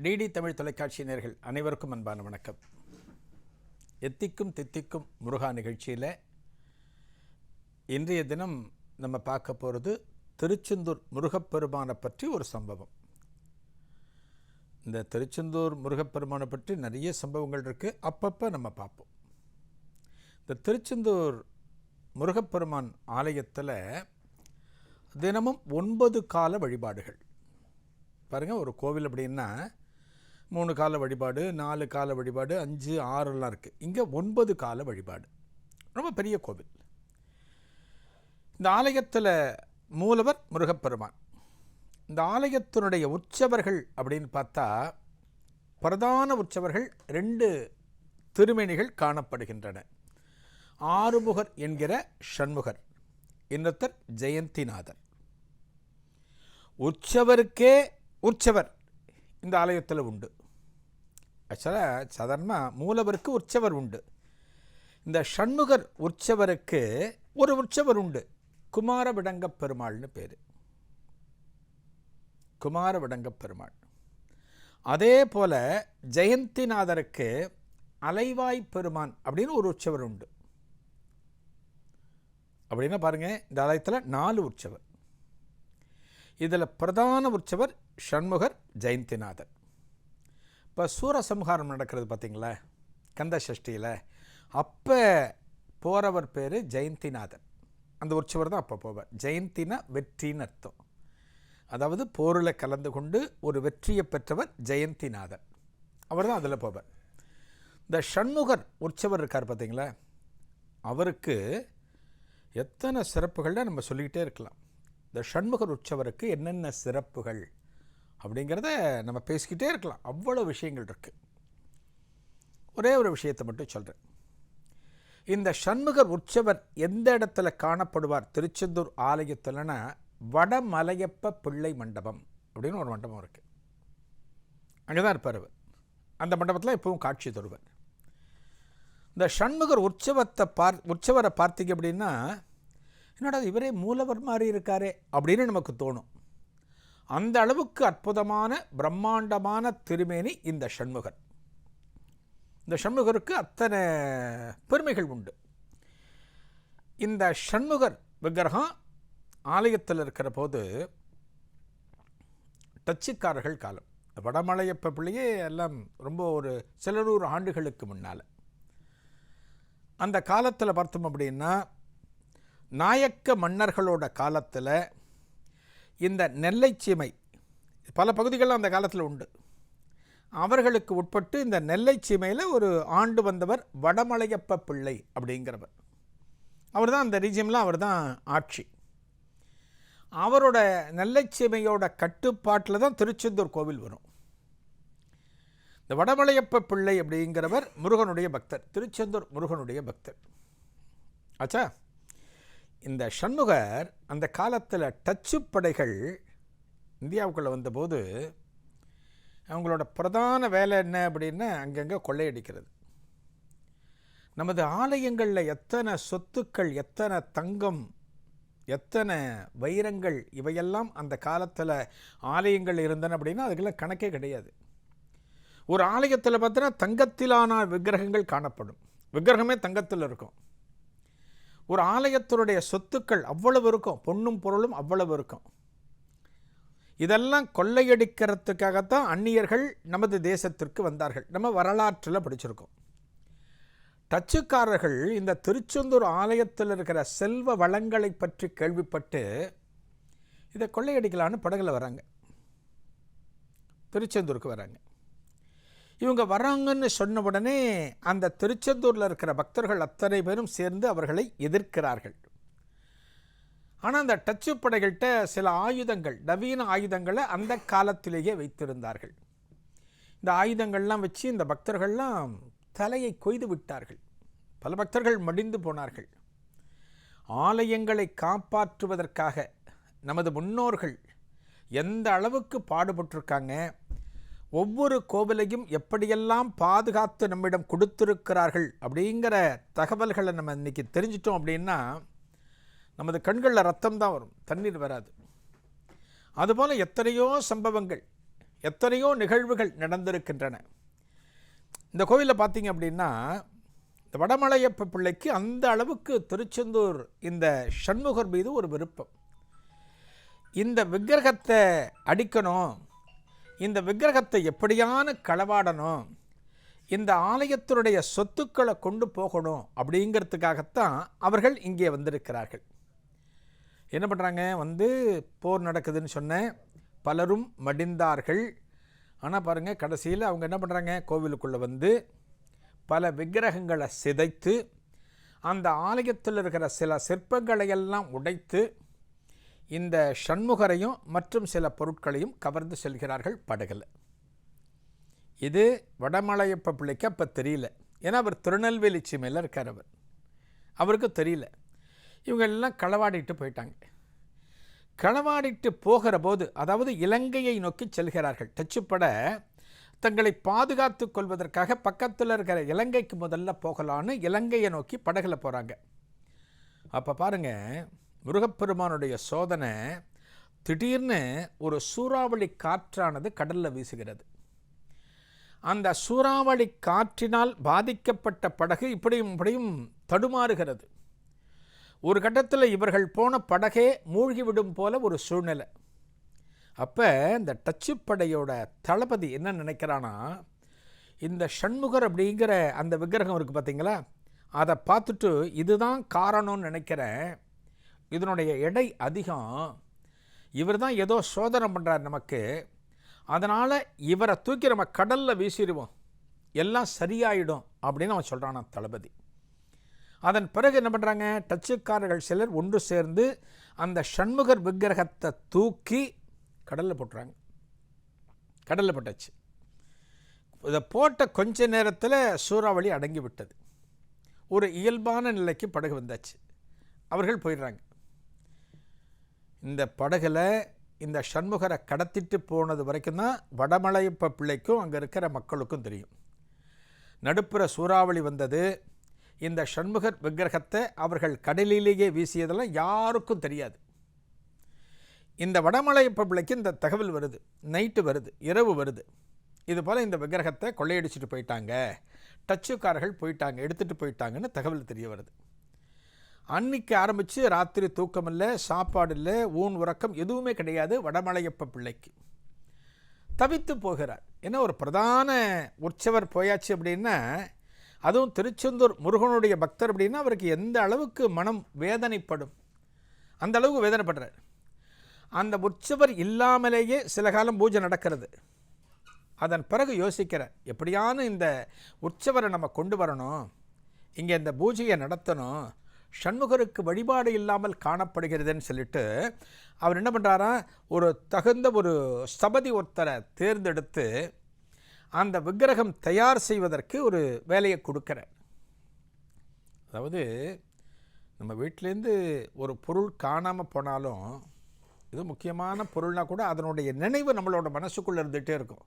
DD Tamil தொலைக்காட்சி நேயர்கள் அனைவருக்கும் அன்பான வணக்கம். எத்திக்கும் தித்திக்கும் முருகா நிகழ்ச்சியில் இன்றைய தினம் நம்ம பார்க்க போகிறது திருச்செந்தூர் முருகப்பெருமானை பற்றி ஒரு சம்பவம். இந்த திருச்செந்தூர் முருகப்பெருமானை பற்றி நிறைய சம்பவங்கள் இருக்குது, அப்பப்போ நம்ம பார்ப்போம். இந்த திருச்செந்தூர் முருகப்பெருமான் ஆலயத்தில் தினமும் 9 கால வழிபாடுகள். பாருங்கள், ஒரு கோவில் அப்படின்னா 3 கால வழிபாடு, 4 கால வழிபாடு, 5, 6 இருக்குது. இங்கே 9 கால வழிபாடு. ரொம்ப பெரிய கோவில். இந்த ஆலயத்தில் மூலவர் முருகப்பெருமான். இந்த ஆலயத்தினுடைய உற்சவர்கள் அப்படின்னு பார்த்தா பிரதான உற்சவர்கள் 2 திருமேனிகள் காணப்படுகின்றன. ஆறுமுகர் என்கிற ஷண்முகர், இன்னொருத்தர் ஜெயந்திநாதர். உற்சவருக்கே உற்சவர் இந்த ஆலயத்தில் உண்டு. ஆக்சுவலாக சாதாரணமாக மூலவருக்கு உற்சவர் உண்டு. இந்த ஷண்முகர் உற்சவருக்கு ஒரு உற்சவர் உண்டு, குமாரவிடங்க பெருமாள்னு பேர். குமாரவிடங்க பெருமாள். அதே போல் ஜெயந்திநாதருக்கு அலைவாய் பெருமான் அப்படின்னு ஒரு உற்சவர் உண்டு. அப்படின்னா பாருங்கள், இந்த ஆலயத்தில் 4 உற்சவர். இதில் பிரதான உற்சவர் ஷண்முகர், ஜெயந்திநாதர். இப்போ சூரசம்ஹாரம் நடக்கிறது பார்த்தீங்களா, கந்த சஷ்டியில், அப்போ போகிறவர் பேர் ஜெயந்திநாதர். அந்த உற்சவர் தான் அப்போ போவார். ஜெயந்தினா வெற்றின்னு அர்த்தம். அதாவது போரில் கலந்து கொண்டு ஒரு வெற்றியை பெற்றவர் ஜெயந்திநாதர். அவர் தான் அதில் போவார். இந்த ஷண்முகர் உற்சவர் இருக்கார் பார்த்தீங்களா, அவருக்கு எத்தனை சிறப்புகள்லாம் நம்ம சொல்லிக்கிட்டே இருக்கலாம். இந்த ஷண்முகர் உற்சவருக்கு என்னென்ன சிறப்புகள் அப்படிங்கிறத நம்ம பேசிக்கிட்டே இருக்கலாம். அவ்வளோ விஷயங்கள் இருக்குது. ஒரே ஒரு விஷயத்தை மட்டும் சொல்கிறேன். இந்த ஷண்முகர் உற்சவர் எந்த இடத்துல காணப்படுவார் திருச்செந்தூர் ஆலயத்தில்னா, வடமலையப்ப பிள்ளை மண்டபம் அப்படின்னு ஒரு மண்டபம் இருக்குது. அங்கே தான் இருப்பார் அவர். அந்த மண்டபத்தில் இப்போவும் காட்சி தருவார். இந்த ஷண்முகர் உற்சவரை பார்த்தீங்க அப்படின்னா, என்னடா இவரே மூலவர் மாதிரி இருக்காரே அப்படின்னு நமக்கு தோணும். அந்த அளவுக்கு அற்புதமான பிரம்மாண்டமான திருமேனி இந்த ஷண்முகர். இந்த ஷண்முகருக்கு அத்தனை பெருமைகள் உண்டு. இந்த ஷண்முகர் விக்கிரகம் ஆலயத்தில் இருக்கிற போது டச்சுக்காரர்கள் காலம், வடமலையப்ப பிள்ளையே எல்லாம் ரொம்ப ஒரு சில 100 ஆண்டுகளுக்கு முன்னால், அந்த காலத்தில் பார்த்தோம் அப்படின்னா நாயக்க மன்னர்களோட காலத்தில் இந்த நெல்லை சீமை பல பகுதிகளில் அந்த காலத்தில் உண்டு. அவர்களுக்கு உட்பட்டு இந்த நெல்லை சீமையில் ஒரு ஆண்டு வந்தவர் வடமலையப்ப பிள்ளை அப்படிங்கிறவர். அவர் தான் அந்த ரீஜியம்லாம் அவர் தான் ஆட்சி. அவரோட நெல்லை சீமையோட கட்டுப்பாட்டில் தான் திருச்செந்தூர் கோவில் வரும். இந்த வடமலையப்ப பிள்ளை அப்படிங்கிறவர் முருகனுடைய பக்தர், திருச்செந்தூர் முருகனுடைய பக்தர். ஆச்சா, இந்த ஷண்முகர் அந்த காலத்தில் டச்சு படைகள் இந்தியாவுக்குள்ளே வந்தபோது அவங்களோட பிரதான வேலை என்ன அப்படின்னா, அங்கங்கே கொள்ளையடிக்கிறது. நமது ஆலயங்களில் எத்தனை சொத்துக்கள், எத்தனை தங்கம், எத்தனை வைரங்கள், இவையெல்லாம் அந்த காலத்தில் ஆலயங்கள் இருந்தன அப்படின்னா அதுக்கெல்லாம் கணக்கே கிடையாது. ஒரு ஆலயத்தில் பார்த்தீங்கன்னா தங்கத்திலான விக்கிரகங்கள் காணப்படும். விக்கிரகமே தங்கத்தில் இருக்கும். ஒரு ஆலயத்தினுடைய சொத்துக்கள் அவ்வளவு இருக்கும், பொன்னும் பொருளும் அவ்வளவு இருக்கும். இதெல்லாம் கொள்ளையடிக்கிறதுக்காகத்தான் அந்நியர்கள் நமது தேசத்திற்கு வந்தார்கள். நம்ம வரலாற்றில் படிச்சிருக்கோம். டச்சுக்காரர்கள் இந்த திருச்செந்தூர் ஆலயத்தில் இருக்கிற செல்வ வளங்களை பற்றி கேள்விப்பட்டு இதை கொள்ளையடிக்கலான்னு படகுல வராங்க, திருச்செந்தூருக்கு வராங்க. இவங்க வராங்கன்னு சொன்ன உடனே அந்த திருச்செந்தூரில் இருக்கிற பக்தர்கள் அத்தனை பேரும் சேர்ந்து அவர்களை எதிர்க்கிறார்கள். ஆனால் அந்த டச்சு படைகள்கிட்ட சில ஆயுதங்கள், நவீன ஆயுதங்களை அந்த காலத்திலேயே வைத்திருந்தார்கள். இந்த ஆயுதங்கள்லாம் வச்சு இந்த பக்தர்கள்லாம் தலையை கொய்து விட்டார்கள். பல பக்தர்கள் மடிந்து போனார்கள். ஆலயங்களை காப்பாற்றுவதற்காக நமது முன்னோர்கள் எந்த அளவுக்கு பாடுபட்டிருக்காங்க, ஒவ்வொரு கோவிலையும் எப்படியெல்லாம் பாதுகாத்து நம்மிடம் கொடுத்திருக்கிறார்கள் அப்படிங்கிற தகவல்களை நம்ம இன்றைக்கி தெரிஞ்சிட்டோம் அப்படின்னா நமது கண்களில் ரத்தம் தான் வரும், தண்ணீர் வராது. அதுபோல் எத்தனையோ சம்பவங்கள் எத்தனையோ நிகழ்வுகள் நடந்திருக்கின்றன. இந்த கோவிலில் பார்த்தீங்க அப்படின்னா, இந்த வடமலையப்ப பிள்ளைக்கு அந்த அளவுக்கு திருச்செந்தூர் இந்த சண்முகர் மீது ஒரு விருப்பம். இந்த விக்கிரகத்தை அடிக்கணும், இந்த விக்கிரகத்தை எப்படியான களவாடணும், இந்த ஆலயத்தினுடைய சொத்துக்களை கொண்டு போகணும் அப்படிங்கிறதுக்காகத்தான் அவர்கள் இங்கே வந்திருக்கிறார்கள். என்ன பண்ணுறாங்க, போர் நடக்குதுன்னு சொன்னேன், பலரும் மடிந்தார்கள். ஆனால் பாருங்கள், கடைசியில் அவங்க என்ன பண்ணுறாங்க, கோவிலுக்குள்ளே பல விக்கிரகங்களை சிதைத்து அந்த ஆலயத்தில் இருக்கிற சில சிற்பங்களையெல்லாம் உடைத்து இந்த சண்முகரையும் மற்றும் சில பொருட்களையும் கவர்ந்து செல்கிறார்கள் படகுல. இது வடமலையப்ப பிள்ளைக்கு அப்போ தெரியல. ஏன்னா அவர் திருநெல்வேலி சீமையில் இருக்கார். அவருக்கு தெரியல. இவங்க எல்லாம் களவாடிட்டு போயிட்டாங்க. களவாடிட்டு போகிற போது, அதாவது இலங்கையை நோக்கி செல்கிறார்கள். டச்சுப்பட தங்களை பாதுகாத்து கொள்வதற்காக பக்கத்தில் இருக்கிற இலங்கைக்கு முதல்ல போகலான்னு இலங்கையை நோக்கி படகுல போகிறாங்க. அப்போ பாருங்கள், முருகப்பெருமானுடைய சோதனை, திடீர்னு ஒரு சூறாவளி காற்றானது கடலில் வீசுகிறது. அந்த சூறாவளி காற்றினால் பாதிக்கப்பட்ட படகு இப்படியும் தடுமாறுகிறது. ஒரு கட்டத்தில் இவர்கள் போன படகே மூழ்கிவிடும் போல ஒரு சூழ்நிலை. அப்போ இந்த டச்சுப்படையோட தளபதி என்ன நினைக்கிறான்னா, இந்த சண்முகர் அப்படிங்கிற அந்த விக்கிரகம் இருக்குது பார்த்தீங்களா, அதை பார்த்துட்டு இதுதான் காரணம்னு நினைக்கிறேன், இதனுடைய எடை அதிகம், இவர் தான் ஏதோ சோதனை பண்ணுறார் நமக்கு, அதனால் இவரை தூக்கி நம்ம கடலில் வீசிடுவோம், எல்லாம் சரியாயிடும் அப்படின்னு அவன் சொல்கிறான் தளபதி. அதன் பிறகு என்ன பண்ணுறாங்க, டச்சுக்காரர்கள் சிலர் ஒன்று சேர்ந்து அந்த சண்முகர் விக்கிரகத்தை தூக்கி கடலில் போட்டுறாங்க. கடலில் போட்டாச்சு. இதை போட்ட கொஞ்ச நேரத்தில் சூறாவளி அடங்கி விட்டது. ஒரு இயல்பான நிலைக்கு படகு வந்தாச்சு. அவர்கள் போயிடுறாங்க. இந்த படகுல இந்த சண்முகரை கடத்திட்டு போனது வரைக்கும் தான் வடமலையப்ப பிள்ளைக்கும் அங்கே இருக்கிற மக்களுக்கும் தெரியும். நடுப்புற சூறாவளி வந்தது, இந்த சண்முகர் விக்கிரகத்தை அவர்கள் கடலிலேயே வீசியதெல்லாம் யாருக்கும் தெரியாது. இந்த வடமலையப்ப பிள்ளைக்கு இந்த தகவல் வருது, நைட்டு வருது, இரவு வருது, இது போல் இந்த விக்கிரகத்தை கொள்ளையடிச்சிட்டு போயிட்டாங்க, டச்சுக்காரர்கள் போயிட்டாங்க, எடுத்துகிட்டு போயிட்டாங்கன்னு தகவல் தெரிய வருது. அன்னைக்கு ஆரம்பித்து ராத்திரி தூக்கம் இல்லை, சாப்பாடு இல்லை, ஊன் உறக்கம் எதுவுமே கிடையாது. வடமலையப்ப பிள்ளைக்கு தவித்து போகிறார். ஏன்னா ஒரு பிரதான உற்சவர் போயாச்சு அப்படின்னா, அதுவும் திருச்செந்தூர் முருகனுடைய பக்தர் அப்படின்னா அவருக்கு எந்த அளவுக்கு மனம் வேதனைப்படும், அந்த அளவுக்கு வேதனைப்படுறார். அந்த உற்சவர் இல்லாமலேயே சில காலம் பூஜை நடக்கிறது. அதன் பிறகு யோசிக்கிறார், எப்படியான இந்த உற்சவரை நம்ம கொண்டு வரணும், இங்கே இந்த பூஜையை நடத்தணும், சண்முகருக்கு வழிபாடு இல்லாமல் காணப்படுகிறதுன்னு சொல்லிட்டு அவர் என்ன பண்ணுறாரா, ஒரு தகுந்த ஒரு ஸ்தபதி ஒருத்தரை தேர்ந்தெடுத்து அந்த விக்கிரகம் தயார் செய்வதற்கு ஒரு வேலையை கொடுக்குறார். அதாவது நம்ம வீட்டிலேருந்து ஒரு பொருள் காணாமல் போனாலும், இது முக்கியமான பொருள்னால் கூட அதனுடைய நினைவு நம்மளோட மனசுக்குள்ளே இருந்துகிட்டே இருக்கும்.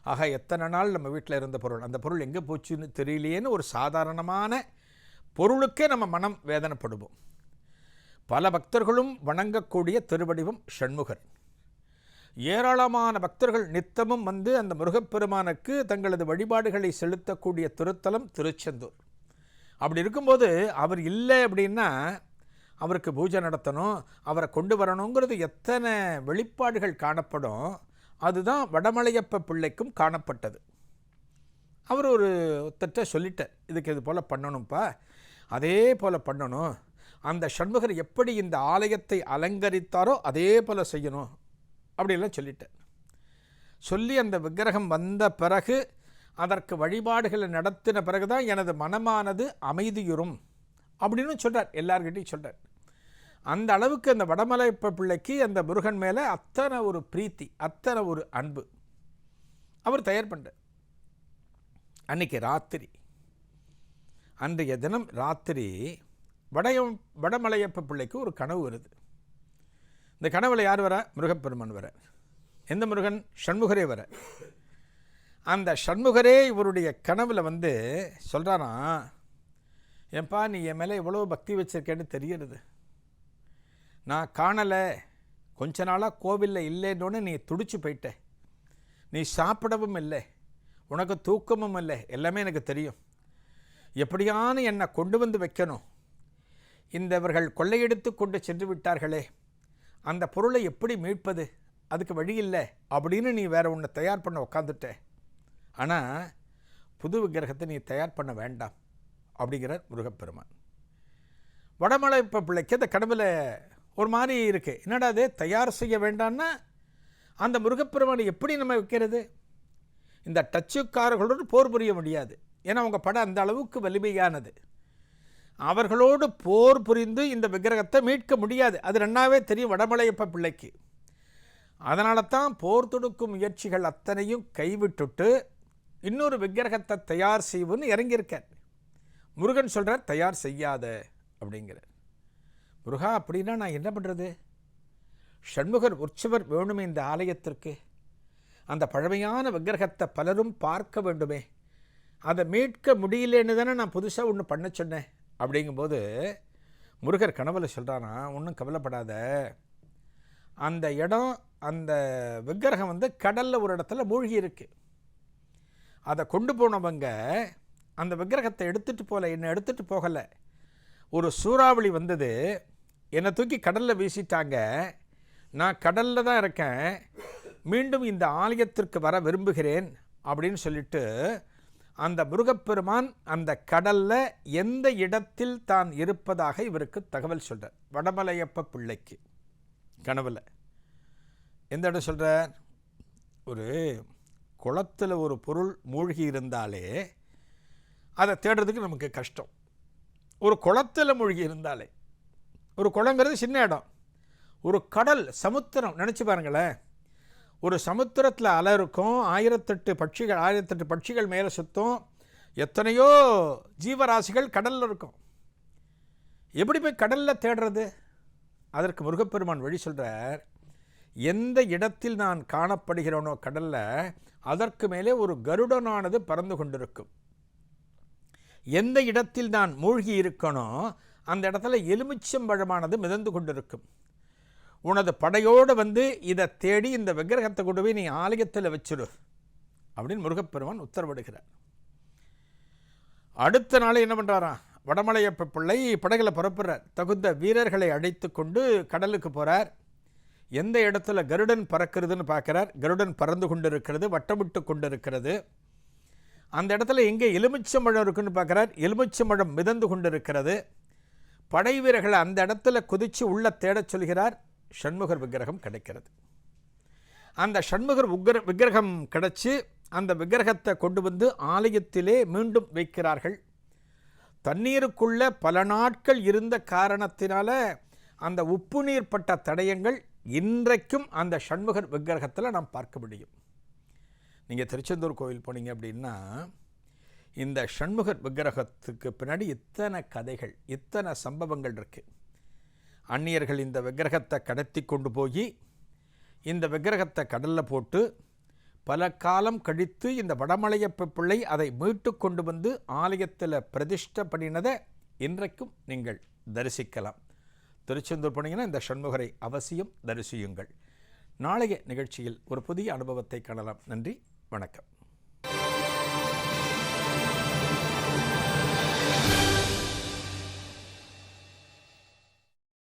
ஆக எத்தனை நாள் நம்ம வீட்டில் இருந்த பொருள், அந்த பொருள் எங்கே போச்சுன்னு தெரியலையேன்னு ஒரு சாதாரணமான பொருளுக்கே நம்ம மனம் வேதனைப்படுவோம். பல பக்தர்களும் வணங்கக்கூடிய திருவடிவம் சண்முகர். ஏராளமான பக்தர்கள் நித்தமும் அந்த முருகப்பெருமானுக்கு தங்களது வழிபாடுகளை செலுத்தக்கூடிய திருத்தலம் திருச்செந்தூர். அப்படி இருக்கும்போது அவர் இல்லை அப்படின்னா அவருக்கு பூஜை நடத்தணும், அவரை கொண்டு வரணுங்கிறது எத்தனை வெளிப்பாடுகள் காணப்படும். அதுதான் வடமலையப்ப பிள்ளைக்கும் காணப்பட்டது. அவர் ஒரு ஒருத்தட்ட சொல்லிட்டார், இதுக்கு இது போல் பண்ணணும்ப்பா, அதே போல் பண்ணணும், அந்த சண்முகர் எப்படி இந்த ஆலயத்தை அலங்கரித்தாரோ அதே போல் செய்யணும் அப்படிலாம் சொல்லிட்டார். சொல்லி அந்த விக்கிரகம் வந்த பிறகு அதற்கு வழிபாடுகளை நடத்தின பிறகு தான் எனது மனமானது அமைதியுறும் அப்படின்னு சொல்கிறார், எல்லார்கிட்டையும் சொல்கிறார். அந்த அளவுக்கு அந்த வடமலையப்ப பிள்ளைக்கு அந்த முருகன் மேலே அத்தனை ஒரு பிரீத்தி, அத்தனை ஒரு அன்பு. அவர் தயார் பண்ணுறார். அன்றைக்கி ராத்திரி, அன்றைய தினம் ராத்திரி வடமலையப்ப பிள்ளைக்கு ஒரு கனவு வருது. இந்த கனவுல யார் வர? முருகப்பெருமான் வர. எந்த முருகன்? சண்முகரே வர. அந்த சண்முகரே இவருடைய கனவுல சொல்கிறாராம், ஏன்பா நீ என் மேலே எவ்வளோ பக்தி வச்சிருக்கேன்னு தெரிகிறது, நான் காணலை, கொஞ்ச நாளாக கோவிலில் இல்லைன்னொன்னு நீ துடிச்சு போயிட்ட, நீ சாப்பிடவும் இல்லை, உனக்கு தூக்கமும் இல்லை, எல்லாமே எனக்கு தெரியும். எப்படியான என்னை கொண்டு வந்து வைக்கணும், இவர்கள் கொள்ளையெடுத்து கொண்டு சென்று விட்டார்களே, அந்த பொருளை எப்படி மீட்பது, அதுக்கு வழி இல்லை அப்படின்னு நீ வேறு ஒன்று தயார் பண்ண உக்காந்துட்ட. ஆனால் புது விக்கிரகத்தை நீ தயார் பண்ண வேண்டாம் அப்படிங்கிறார் முருகப்பெருமான். வடமலையப்ப பிள்ளைக்கு அந்த கனவில் ஒரு மாதிரி இருக்குது. என்னடா அது தயார் செய்ய வேண்டான்னா அந்த முருகப்பெருமானை எப்படி நம்ம வைக்கிறது? இந்த டச்சுக்காரர்களோடு போர் புரிய முடியாது. ஏன்னா அவங்க படம் அந்த அளவுக்கு வலிமையானது. அவர்களோடு போர் புரிந்து இந்த விக்கிரகத்தை மீட்க முடியாது. அது நன்னாவே தெரியும் வடமலையப்ப பிள்ளைக்கு. அதனால தான் போர் தொடுக்கும் முயற்சிகள் அத்தனையும் கைவிட்டுட்டு இன்னொரு விக்கிரகத்தை தயார் செய்வோன்னு இறங்கியிருக்கார். முருகன் சொல்கிறார் தயார் செய்யாத அப்படிங்கிறார். முருகா, அப்படின்னா நான் என்ன பண்ணுறது? ஷண்முகர் உற்சவர் வேணுமே இந்த ஆலயத்திற்கு. அந்த பழமையான விக்கிரகத்தை பலரும் பார்க்க வேண்டுமே, அதை மீட்க முடியலன்னு தானே நான் புதுசாக ஒன்று பண்ண சொன்னேன். அப்படிங்கும்போது முருகர் கனவுல சொல்கிறானா, ஒன்றும் கவலைப்படாத, அந்த இடம் அந்த விக்கிரகம் கடலில் ஒரு இடத்துல மூழ்கி இருக்குது. அதை கொண்டு போனவங்க அந்த விக்கிரகத்தை எடுத்துகிட்டு போகல, என்னை எடுத்துகிட்டு போகலை. ஒரு சூறாவளி வந்தது, என்னை தூக்கி கடலில் வீசிட்டாங்க. நான் கடலில் தான் இருக்கேன், மீண்டும் இந்த ஆலயத்திற்கு வர விரும்புகிறேன் அப்படின்னு சொல்லிட்டு அந்த முருகப்பெருமான் அந்த கடலில் எந்த இடத்தில் தான் இருப்பதாக இவருக்கு தகவல் சொல்கிறார். வடமலையப்ப பிள்ளைக்கு கனவில் எந்த இடம் சொல்கிறார்? ஒரு குளத்தில் ஒரு பொருள் மூழ்கி இருந்தாலே அதை தேடுறதுக்கு நமக்கு கஷ்டம். ஒரு குளத்தில் மூழ்கி இருந்தாலே, ஒரு குளங்கிறது சின்ன இடம், ஒரு கடல் சமுத்திரம் நினச்சி பாருங்களேன். ஒரு சமுத்திரத்தில் அலை இருக்கும், 1008 பட்சிகள் மேலே சுற்றும், எத்தனையோ ஜீவராசிகள் கடலில் இருக்கும். எப்படி போய் கடலில் தேடுறது? அதற்கு முருகப்பெருமான் வழி சொல்கிறார். எந்த இடத்தில் நான் காணப்படுகிறேனோ கடலில், அதற்கு மேலே ஒரு கருடனானது பறந்து கொண்டிருக்கும். எந்த இடத்தில் நான் மூழ்கி இருக்கணும் அந்த இடத்துல எலுமிச்சம்பழமானது மிதந்து கொண்டிருக்கும். உனது படையோடு இதை தேடி இந்த விக்கிரகத்தை கொண்டு போய் நீ ஆலயத்தில் வச்சிடு அப்படின்னு முருகப்பெருமான் உத்தரவிடுகிறார். அடுத்த நாள் என்ன பண்ணுறாராம், வடமலையப்ப பிள்ளை படகுல புறப்படுறார். தகுந்த வீரர்களை அழைத்து கொண்டு கடலுக்கு போகிறார். எந்த இடத்துல கருடன் பறக்கிறதுன்னு பார்க்குறார். கருடன் பறந்து கொண்டு இருக்கிறது, வட்டமிட்டு கொண்டு இருக்கிறது. அந்த இடத்துல எங்கே எலுமிச்சம்பழம் இருக்குன்னு பார்க்குறார். எலுமிச்சம்பழம் மிதந்து கொண்டு இருக்கிறது. படை வீரர்களை அந்த இடத்துல குதித்து உள்ள தேடச் சொல்கிறார். ஷண்முகர் விக்கிரகம் கிடைக்கிறது. அந்த ஷண்முகர் விக்கிரகம் கிடைச்சி அந்த விக்கிரகத்தை கொண்டு வந்து ஆலயத்திலே மீண்டும் வைக்கிறார்கள். தண்ணீருக்குள்ள பல நாட்கள் இருந்த காரணத்தினால அந்த உப்பு நீர் பட்ட தடயங்கள் இன்றைக்கும் அந்த ஷண்முகர் விக்கிரகத்தில் நாம் பார்க்க முடியும். நீங்கள் திருச்செந்தூர் கோவில் போனீங்க அப்படின்னா இந்த ஷண்முகர் விக்கிரகத்துக்கு பின்னாடி இத்தனை கதைகள், இத்தனை சம்பவங்கள் இருக்குது. அந்நியர்கள் இந்த விக்கிரகத்தை கடத்தி கொண்டு போய் இந்த விக்கிரகத்தை கடலில் போட்டு பல காலம் கழித்து இந்த வடமலையப்ப பிள்ளை அதை மீட்டு கொண்டு வந்து ஆலயத்தில் பிரதிஷ்டை பண்ணினதை இன்றைக்கும் நீங்கள் தரிசிக்கலாம். திருச்செந்தூர் போனீங்கன்னா இந்த ஷண்முகரை அவசியம் தரிசியுங்கள். நாளைய நிகழ்ச்சியில் ஒரு புதிய அனுபவத்தை காணலாம். நன்றி, வணக்கம்.